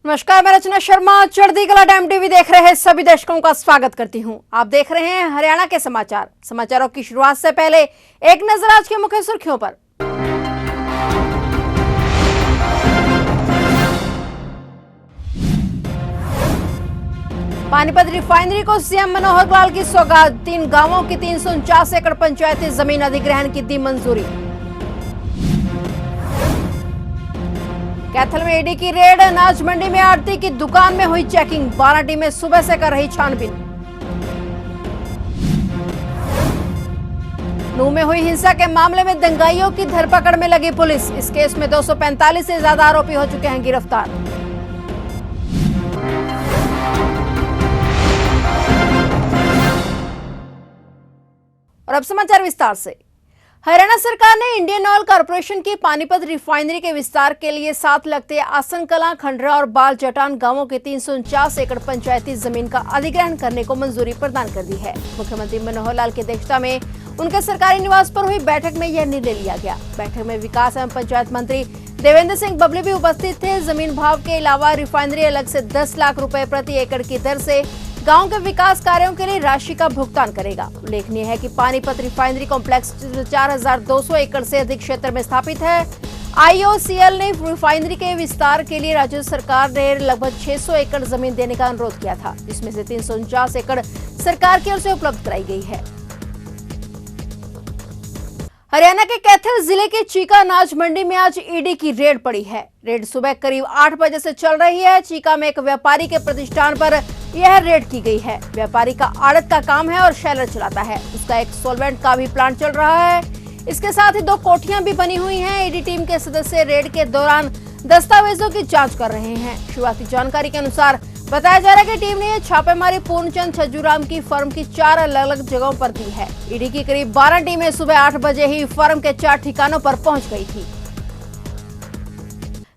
नमस्कार, मैं रचना शर्मा चढ़ती कला टाइम टीवी देख रहे सभी दर्शकों का स्वागत करती हूं। आप देख रहे हैं हरियाणा के समाचारों की शुरुआत से पहले एक नजर आज के मुख्य सुर्खियों पर। पानीपत रिफाइनरी को सीएम मनोहर लाल की सौगात, 3 गांवों की 349 एकड़ पंचायती जमीन अधिग्रहण की दी मंजूरी। कैथल में ईडी की रेड, अनाज मंडी में आड़ती की दुकान में हुई चेकिंग, 12 टीमें सुबह से कर रही छानबीन। नूह में हुई हिंसा के मामले में दंगाइयों की धरपकड़ में लगी पुलिस, इस केस में 245 से ज्यादा आरोपी हो चुके हैं गिरफ्तार। और अब समाचार विस्तार से। हरियाणा सरकार ने इंडियन ऑयल कॉर्पोरेशन की पानीपत रिफाइनरी के विस्तार के लिए साथ लगते आसन कलां, खंडरा और बाल जटान गांवों के 349 एकड़ पंचायती जमीन का अधिग्रहण करने को मंजूरी प्रदान कर दी है। मुख्यमंत्री मनोहर लाल की अध्यक्षता में उनके सरकारी निवास पर हुई बैठक में यह निर्णय लिया गया। बैठक में विकास एवं पंचायत मंत्री देवेंद्र सिंह बबली भी उपस्थित थे। जमीन भाव के अलावा रिफाइनरी अलग से 10 लाख रुपए प्रति एकड़ की दर से गांव के विकास कार्यों के लिए राशि का भुगतान करेगा। उल्लेखनीय है कि पानीपत रिफाइनरी कॉम्प्लेक्स 4200 एकड़ से अधिक क्षेत्र में स्थापित है। आईओसीएल ने रिफाइनरी के विस्तार के लिए राज्य सरकार ने लगभग 600 एकड़ जमीन देने का अनुरोध किया था, जिसमें से 349 एकड़ सरकार की ओर से उपलब्ध कराई गई है। हरियाणा के कैथल जिले के चीका अनाज मंडी में आज ईडी की रेड पड़ी है। रेड सुबह करीब 8 बजे से चल रही है। चीका में एक व्यापारी के प्रतिष्ठान पर यह रेड की गई है। व्यापारी का आड़त का काम है और शैलर चलाता है। उसका एक सॉल्वेंट का भी प्लांट चल रहा है। इसके साथ ही 2 कोठियां भी बनी हुई हैं। ईडी टीम के सदस्य रेड के दौरान दस्तावेजों की जांच कर रहे हैं। शुरुआती जानकारी के अनुसार बताया जा रहा है कि टीम ने यह छापेमारी पूर्णचंद छज्जूराम की फर्म की 4 अलग अलग जगहों पर दी है। ईडी की करीब 12 टीमें सुबह 8 बजे ही फर्म के 4 ठिकानों पर पहुंच गई थी।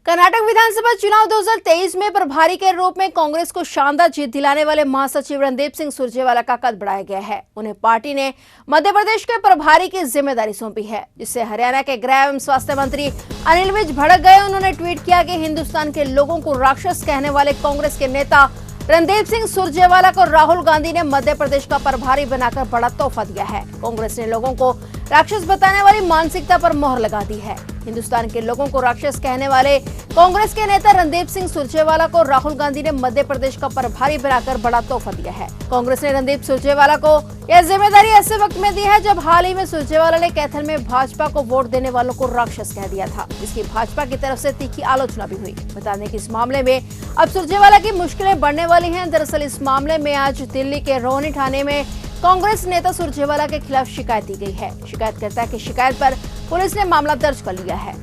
कर्नाटक विधानसभा चुनाव 2023 में प्रभारी के रूप में कांग्रेस को शानदार जीत दिलाने वाले महासचिव रणदीप सिंह सुरजेवाला का कद बढ़ाया गया है। उन्हें पार्टी ने मध्य प्रदेश के प्रभारी की जिम्मेदारी सौंपी है, जिससे हरियाणा के गृह एवं स्वास्थ्य मंत्री अनिल विज भड़क गए। उन्होंने ट्वीट किया कि हिंदुस्तान के लोगों को राक्षस कहने वाले कांग्रेस के नेता रणदीप सिंह सुरजेवाला को राहुल गांधी ने मध्य प्रदेश का प्रभारी बनाकर बड़ा तोहफा दिया है। कांग्रेस ने लोगों को राक्षस बताने वाली मानसिकता पर मोहर लगा दी है। हिंदुस्तान के लोगों को राक्षस कहने वाले कांग्रेस के नेता रणदीप सिंह सुरजेवाला को राहुल गांधी ने मध्य प्रदेश का प्रभारी बनाकर बड़ा तोहफा दिया है। कांग्रेस ने रणदीप सुरजेवाला को यह जिम्मेदारी ऐसे वक्त में दी है जब हाल ही में सुरजेवाला ने कैथल में भाजपा को वोट देने वालों को राक्षस कह दिया था, जिसकी भाजपा की तरफ से तीखी आलोचना भी हुई। बता दें कि इस मामले में अब सुरजेवाला की मुश्किलें बढ़ने वाली हैं। दरअसल इस मामले में आज दिल्ली के रोहिणी थाने में कांग्रेस नेता सुरजेवाला के खिलाफ शिकायत दी गई है। शिकायतकर्ता की शिकायत पर पुलिस ने मामला दर्ज कर लिया है।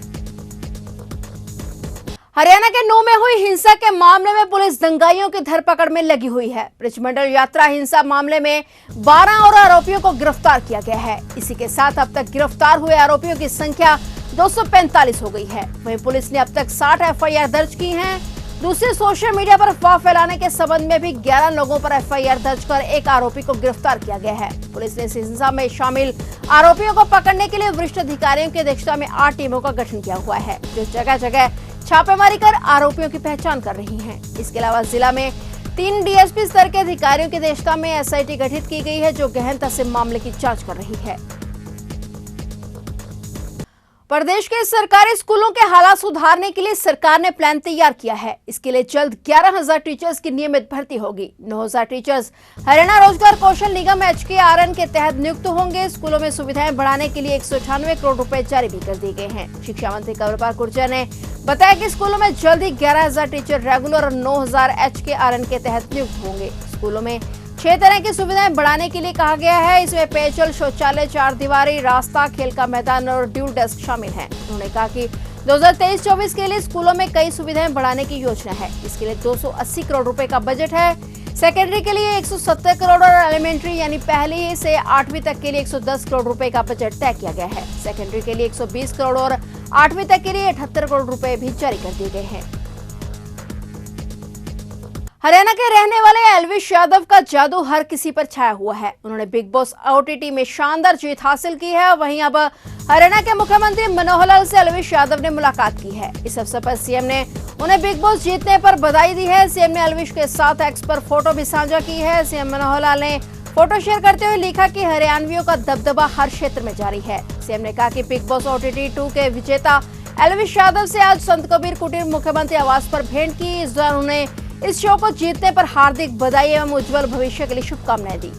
हरियाणा के नूह में हुई हिंसा के मामले में पुलिस दंगाइयों की धरपकड़ में लगी हुई है। ब्रजमंडल यात्रा हिंसा मामले में 12 और आरोपियों को गिरफ्तार किया गया है। इसी के साथ अब तक गिरफ्तार हुए आरोपियों की संख्या 245 हो गई है। वहीं पुलिस ने अब तक 60 एफआईआर दर्ज की हैं। दूसरे सोशल मीडिया पर अफवाह फैलाने के संबंध में भी 11 लोगों पर एफआईआर दर्ज कर एक आरोपी को गिरफ्तार किया गया है। पुलिस ने इस हिंसा में शामिल आरोपियों को पकड़ने के लिए वरिष्ठ अधिकारियों की अध्यक्षता में 8 टीमों का गठन किया हुआ है, जो जगह जगह छापेमारी कर आरोपियों की पहचान कर रही हैं। इसके अलावा जिला में 3 डीएसपी स्तर के अधिकारियों की अध्यक्षता में एसआईटी गठित की गई है, जो गहनता से मामले की जांच कर रही है। प्रदेश के सरकारी स्कूलों के हालात सुधारने के लिए सरकार ने प्लान तैयार किया है। इसके लिए जल्द 11,000 टीचर्स की नियमित भर्ती होगी। 9,000 टीचर्स हरियाणा रोजगार कौशल निगम HKRN के तहत नियुक्त होंगे। स्कूलों में सुविधाएं बढ़ाने के लिए 198 करोड़ रुपए जारी भी कर दिए गए हैं। शिक्षा मंत्री कंवरपाल गुर्जर ने बताया कि स्कूलों में जल्द ही 11,000 टीचर रेगुलर और 9,000 HKRN के तहत नियुक्त होंगे। स्कूलों में 6 तरह की सुविधाएं बढ़ाने के लिए कहा गया है। इसमें पेयजल, शौचालय, 4 दीवारी, रास्ता, खेल का मैदान और ड्यूल डेस्क शामिल हैं। उन्होंने कहा कि 2023-24 के लिए स्कूलों में कई सुविधाएं बढ़ाने की योजना है। इसके लिए 280 करोड़ रुपए का बजट है। सेकेंडरी के लिए 170 करोड़ और एलिमेंट्री यानी पहली से 8वीं तक के लिए 110 करोड़ रुपए का बजट तय किया गया है। सेकेंडरी के लिए 120 करोड़ और 8वीं तक के लिए 78 करोड़ रुपए भी जारी कर दिए गए हैं। हरियाणा के रहने वाले एल्विश यादव का जादू हर किसी पर छाया हुआ है। उन्होंने बिग बॉस ओटीटी में शानदार जीत हासिल की है। वहीं अब हरियाणा के मुख्यमंत्री मनोहर लाल से एल्विश यादव ने मुलाकात की है। इस अवसर पर सीएम ने उन्हें बिग बॉस जीतने पर बधाई दी है। सीएम ने एल्विश के साथ एक्स पर फोटो भी साझा की है। सीएम मनोहर लाल ने फोटो शेयर करते हुए लिखा कि हरियाणवियों का दबदबा हर क्षेत्र में जारी है। सीएम ने कहा कि बिग बॉस ओटीटी 2 के विजेता एल्विश यादव से आज संत कबीर कुटीर मुख्यमंत्री आवास पर भेंट की। इस दौरान उन्होंने इस शो को जीतने पर हार्दिक बधाई एवं उज्जवल भविष्य के लिए शुभकामनाएं दी।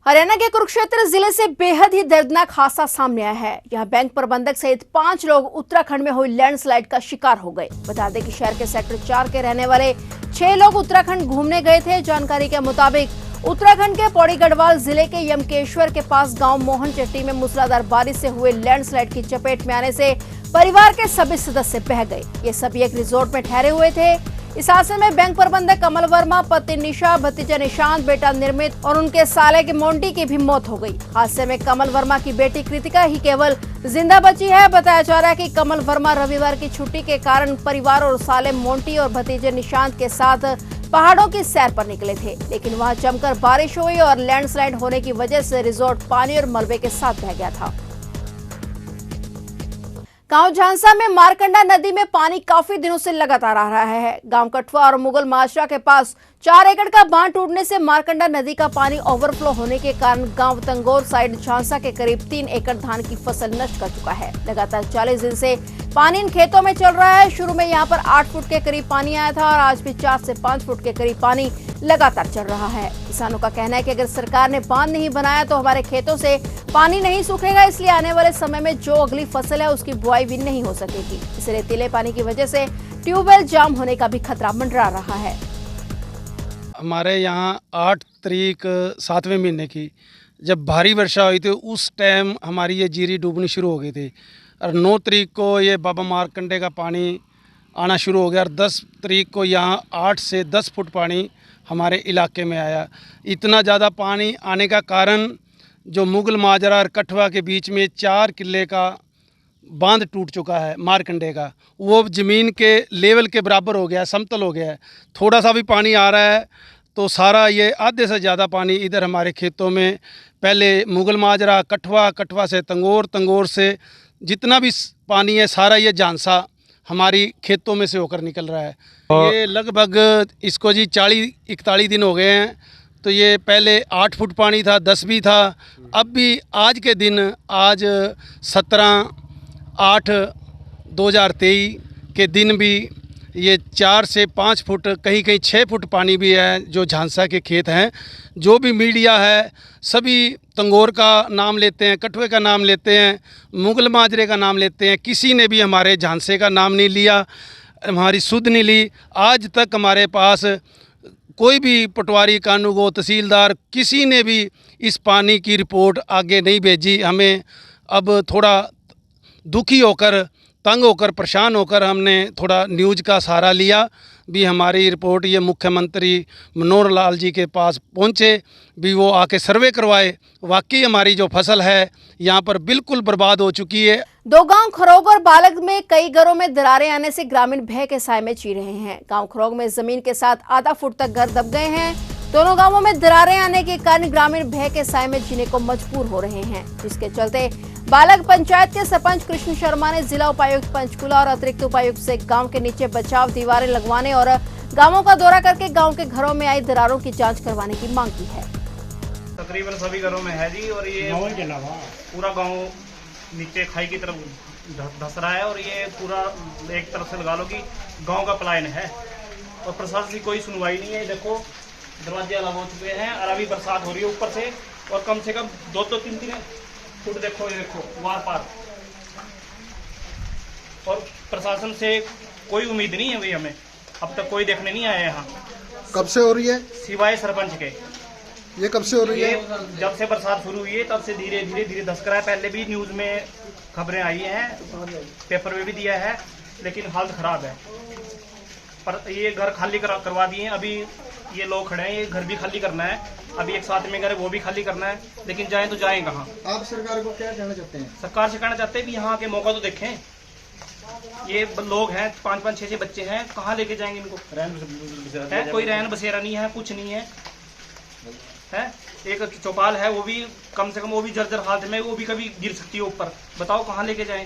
हरियाणा के कुरुक्षेत्र जिले से बेहद ही दर्दनाक हादसा सामने आया है। यहां बैंक प्रबंधक सहित 5 लोग उत्तराखंड में हुई लैंडस्लाइड का शिकार हो गए। बता दें कि शहर के सेक्टर 4 के रहने वाले 6 लोग उत्तराखंड घूमने गए थे। जानकारी के मुताबिक उत्तराखंड के पौड़ी गढ़वाल जिले के यमकेश्वर के पास गांव मोहन चट्टी में मूसलाधार बारिश से हुए लैंडस्लाइड की चपेट में आने से परिवार के सभी सदस्य बह गए। ये सभी एक रिजॉर्ट में ठहरे हुए थे। इस हादसे में बैंक प्रबंधक कमल वर्मा, पत्नी निशा, भतीजा निशांत, बेटा निर्मित और उनके साले के मोंटी की भी मौत हो गई। हादसे में कमल वर्मा की बेटी कृतिका ही केवल जिंदा बची है। बताया जा रहा है कि कमल वर्मा रविवार की छुट्टी के कारण परिवार और साले मोंटी और भतीजे निशांत के साथ पहाड़ों की सैर पर निकले थे, लेकिन वहां जमकर बारिश हुई और लैंडस्लाइड होने की वजह से रिजॉर्ट पानी और मलबे के साथ बह गया था। गांव झांसा में मारकंडा नदी में पानी काफी दिनों से लगातार आ रहा है। गांव कठवा और मुगल माजरा के पास 4 एकड़ का बांध टूटने से मारकंडा नदी का पानी ओवरफ्लो होने के कारण गांव तंगोर साइड झांसा के करीब 3 एकड़ धान की फसल नष्ट कर चुका है। लगातार 40 दिन से पानी इन खेतों में चल रहा है। शुरू में यहां पर 8 फुट के करीब पानी आया था और आज भी 4 से 5 फुट के करीब पानी लगातार चल रहा है। किसानों का कहना है कि अगर सरकार ने बांध नहीं बनाया तो हमारे खेतों से पानी नहीं सूखेगा, इसलिए आने वाले समय में जो अगली फसल है उसकी बुआई भी नहीं हो सकेगी। इस रेतीले पानी की वजह से ट्यूबवेल जाम होने का भी खतरा मंडरा रहा है। हमारे यहाँ 8 तारीख 7वें महीने की जब भारी वर्षा हुई थी, उस टाइम हमारी ये जीरी डूबनी शुरू हो गई थी और 9 तारीख को ये बाबा मारकंडे का पानी आना शुरू हो गया और 10 तारीख को यहाँ 8 से 10 फुट पानी हमारे इलाके में आया। इतना ज़्यादा पानी आने का कारण जो मुगल माजरा और कठवा के बीच में 4 किले का बांध टूट चुका है मारकंडे का, वो ज़मीन के लेवल के बराबर हो गया, समतल हो गया है। थोड़ा सा भी पानी आ रहा है तो सारा ये आधे से ज़्यादा पानी इधर हमारे खेतों में, पहले मुगल माजरा, कठवा, कठवा से तंगोर, तंगोर से जितना भी पानी है सारा ये झांसा हमारी खेतों में से होकर निकल रहा है। ये लगभग इसको जी 40-41 दिन हो गए हैं। तो ये पहले 8 फुट पानी था, 10 भी था, अब भी आज के दिन आज 17/8/2023 के दिन भी ये 4 से 5 फुट, कहीं कहीं 6 फुट पानी भी है जो झांसा के खेत हैं। जो भी मीडिया है सभी तंगोर का नाम लेते हैं, कठवे का नाम लेते हैं, मुगल माजरे का नाम लेते हैं, किसी ने भी हमारे झांसे का नाम नहीं लिया, हमारी सुध नहीं ली। आज तक हमारे पास कोई भी पटवारी, कानूगो, तहसीलदार किसी ने भी इस पानी की रिपोर्ट आगे नहीं भेजी। हमें अब थोड़ा दुखी होकर, तंग होकर, परेशान होकर हमने थोड़ा न्यूज़ का सहारा लिया भी हमारी रिपोर्ट ये मुख्यमंत्री मनोहर लाल जी के पास पहुँचे भी वो आके सर्वे करवाए। वाकई हमारी जो फसल है यहाँ पर बिल्कुल बर्बाद हो चुकी है। 2 गांव खरोग और बालग में कई घरों में दरारें आने से ग्रामीण भय के साए में जी रहे हैं। गांव खरोग में जमीन के साथ आधा फुट तक घर दब गए हैं। दोनों गांवों में दरारें आने के कारण ग्रामीण भय के साए में जीने को मजबूर हो रहे हैं, जिसके चलते बालग पंचायत के सरपंच कृष्ण शर्मा ने जिला उपायुक्त पंचकुला और अतिरिक्त उपायुक्त से गांव के नीचे बचाव दीवारें लगवाने और गांवों का दौरा करके गांव के घरों में आई दरारों की जांच करवाने की मांग की है। तकरीबन सभी घरों में है जी, और ये पूरा गांव नीचे खाई की तरफ धंस रहा है और ये पूरा एक तरफ से लगा लो कि गांव का पलायन है और प्रशासन की कोई सुनवाई नहीं है। देखो दरवाजे अलग हो चुके हैं और अभी बरसात हो रही है ऊपर से, और कम से कम 2-3 फुट देखो, ये देखो वार पार, और प्रशासन से कोई उम्मीद नहीं है भाई, हमें अब तक कोई देखने नहीं आया यहाँ। कब से हो रही है? सिवाय सरपंच के। ये कब से हो रही है? जब से बरसात शुरू हुई है तब से धीरे धीरे धस कर है। पहले भी न्यूज़ में खबरें आई हैं, पेपर में भी दिया है, लेकिन हालत खराब है। पर ये घर खाली करवा दिए हैं। अभी ये लोग खड़े हैं, ये घर भी खाली करना है। अभी एक साथ में घर वो भी खाली करना है, लेकिन जाएं तो जाएं कहाँ? आप सरकार को क्या कहना चाहते हैं? सरकार से कहना चाहते हैं कि यहाँ के मौका तो देखें। ये लोग हैं 5-5 6-6 बच्चे हैं, कहाँ लेके जाएंगे इनको? है कोई रैन बसेरा नहीं है, कुछ नहीं है। एक चौपाल है, वो भी कम से कम वो भी जर्जर हालत में, वो भी कभी गिर सकती है ऊपर। बताओ कहाँ लेके जाएं?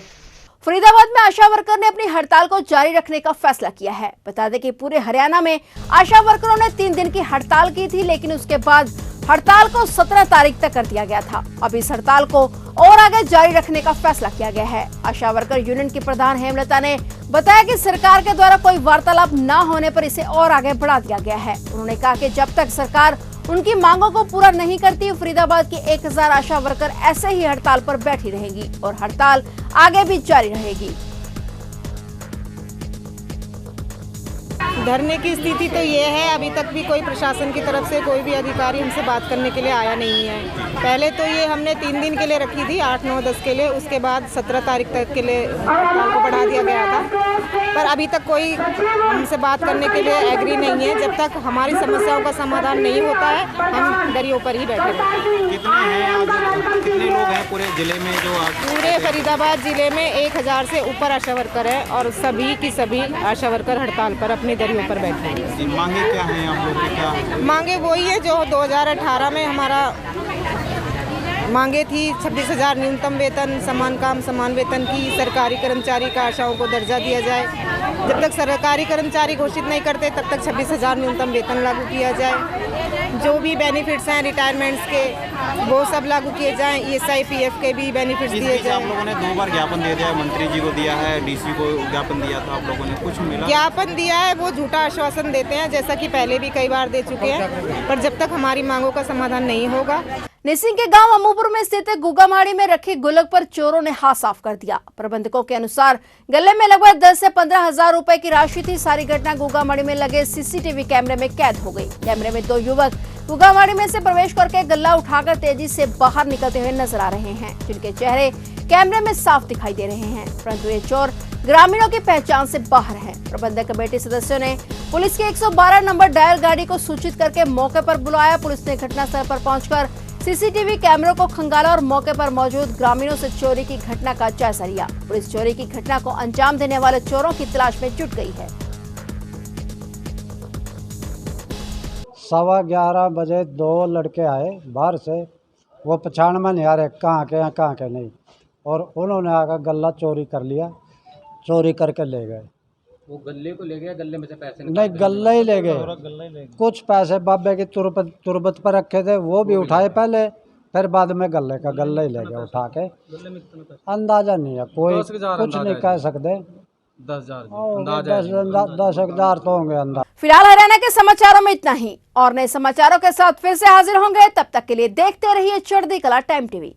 फरीदाबाद में आशा वर्कर ने अपनी हड़ताल को जारी रखने का फैसला किया है। बता दें कि पूरे हरियाणा में आशा वर्करों ने 3 दिन की हड़ताल की थी, लेकिन उसके बाद हड़ताल को 17 तारीख तक कर दिया गया था। अब इस हड़ताल को और आगे जारी रखने का फैसला किया गया है। आशा वर्कर यूनियन की प्रधान हेमलता ने बताया कि सरकार के द्वारा कोई वार्तालाप न होने पर इसे और आगे बढ़ा दिया गया है। उन्होंने कहा कि जब तक सरकार उनकी मांगों को पूरा नहीं करती, फरीदाबाद की 1000 आशा वर्कर ऐसे ही हड़ताल पर बैठी रहेंगी और हड़ताल आगे भी जारी रहेगी। धरने की स्थिति तो ये है, अभी तक भी कोई प्रशासन की तरफ से कोई भी अधिकारी हमसे बात करने के लिए आया नहीं है। पहले तो ये हमने 3 दिन के लिए रखी थी, 8, 9, 10 के लिए, उसके बाद 17 तारीख तक के लिए हड़ताल को बढ़ा दिया गया था, पर अभी तक कोई हमसे बात करने के लिए एग्री नहीं है। जब तक हमारी समस्याओं का समाधान नहीं होता है, हम दरियों पर ही बैठे रहते हैं। कितने हैं आज, कितने लोग हैं पूरे जिले में जो आज? पूरे फरीदाबाद जिले में 1000 से ऊपर आशा वर्कर है और सभी की सभी आशा वर्कर हड़ताल पर अपनी दरियों पर बैठे हैं। मांगे क्या हैं आप लोगों की? क्या मांगे वही है जो 2018 में हमारा मांगे थी। 26,000 न्यूनतम वेतन, समान काम समान वेतन की, सरकारी कर्मचारी का आशाओं को दर्जा दिया जाए। जब तक सरकारी कर्मचारी घोषित नहीं करते तब तक 26,000 न्यूनतम वेतन लागू किया जाए। जो भी बेनिफिट्स हैं रिटायरमेंट्स के, वो सब लागू किए जाएं। ESI PF के भी बेनिफिट्स दिए जाएं। आप लोगों ने 2 बार ज्ञापन दे दिया है, मंत्री जी को दिया है, DC को ज्ञापन दिया था, आप लोगों ने कुछ मिला? ज्ञापन दिया है, वो झूठा आश्वासन देते हैं, जैसा कि पहले भी कई बार दे चुके हैं, पर जब तक हमारी मांगों का समाधान नहीं होगा। निसिंग के गांव अमूपुर में स्थित गुगामाड़ी में रखी गुल्लक पर चोरों ने हाथ साफ कर दिया। प्रबंधकों के अनुसार गले में लगभग 10 से 15,000 रुपए की राशि थी। सारी घटना गुगामाड़ी में लगे CCTV कैमरे में कैद हो गई। कैमरे में 2 युवक गुगामाड़ी में से प्रवेश करके गल्ला उठाकर तेजी से बाहर निकलते हुए नजर आ रहे हैं, जिनके चेहरे कैमरे में साफ दिखाई दे रहे हैं, परंतु ये चोर ग्रामीणों की पहचान से बाहर है। प्रबंधक कमेटी सदस्यों ने पुलिस की 112 नंबर डायल गाड़ी को सूचित करके मौके पर बुलाया। पुलिस ने घटनास्थल पर पहुंचकर CCTV कैमरों को खंगाला और मौके पर मौजूद ग्रामीणों से चोरी की घटना का जायजा लिया। पुलिस चोरी की घटना को अंजाम देने वाले चोरों की तलाश में जुट गई है। 11:15 बजे 2 लड़के आए बाहर से, वो पहचान में नहीं आ रहे कहाँ के हैं कहाँ के नहीं, और उन्होंने आकर गल्ला चोरी कर लिया, चोरी करके ले गए। वो गल्ले को ले गया, गल्ले में से पैसे नहीं, गल्ला ही ले गए। कुछ पैसे बाबे की तुरबत पर रखे थे, वो भी उठाए पहले, फिर बाद में गल्ला ही ले गए उठा के। अंदाजा नहीं है, कोई कुछ नहीं कह सकते। 10,000 तो होंगे अंदाजा। फिलहाल हरियाणा के समाचारों में इतना ही, और नए समाचारों के साथ फिर से हाजिर होंगे। तब तक के लिए देखते रहिए चढ़ती कला टाइम TV।